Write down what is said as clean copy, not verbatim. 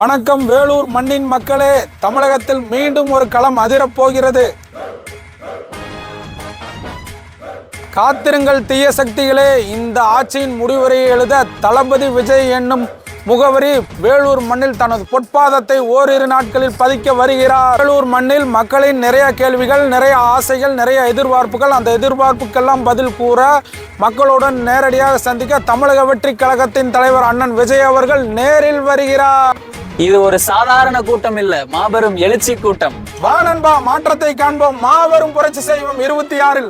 வணக்கம் வேலூர் மண்ணின் மக்களே, தமிழகத்தில் மீண்டும் ஒரு களம் அதிரப் போகிறது. காத்திருங்கள் தீய சக்திகளே, இந்த ஆட்சியின் முடிவுரை எழுத தளபதி விஜய் என்னும் முகவரி வேலூர் மண்ணில் தனது பொற்பாதத்தை ஓரிரு நாட்களில் பதிக்க வருகிறார். வேலூர் மண்ணில் மக்களின் நிறைய கேள்விகள், நிறைய ஆசைகள், நிறைய எதிர்பார்ப்புகள். அந்த எதிர்பார்ப்புக்கெல்லாம் பதில் கூற மக்களுடன் நேரடியாக சந்திக்க தமிழக வெற்றி கழகத்தின் தலைவர் அண்ணன் விஜய் அவர்கள் நேரில் வருகிறார். இது ஒரு சாதாரண கூட்டம் இல்ல, மாபெரும் எழுச்சி கூட்டம். வா நண்பா, மாற்றத்தை காண்போம், மாபெரும் புரட்சி செய்வோம் 26-ல்.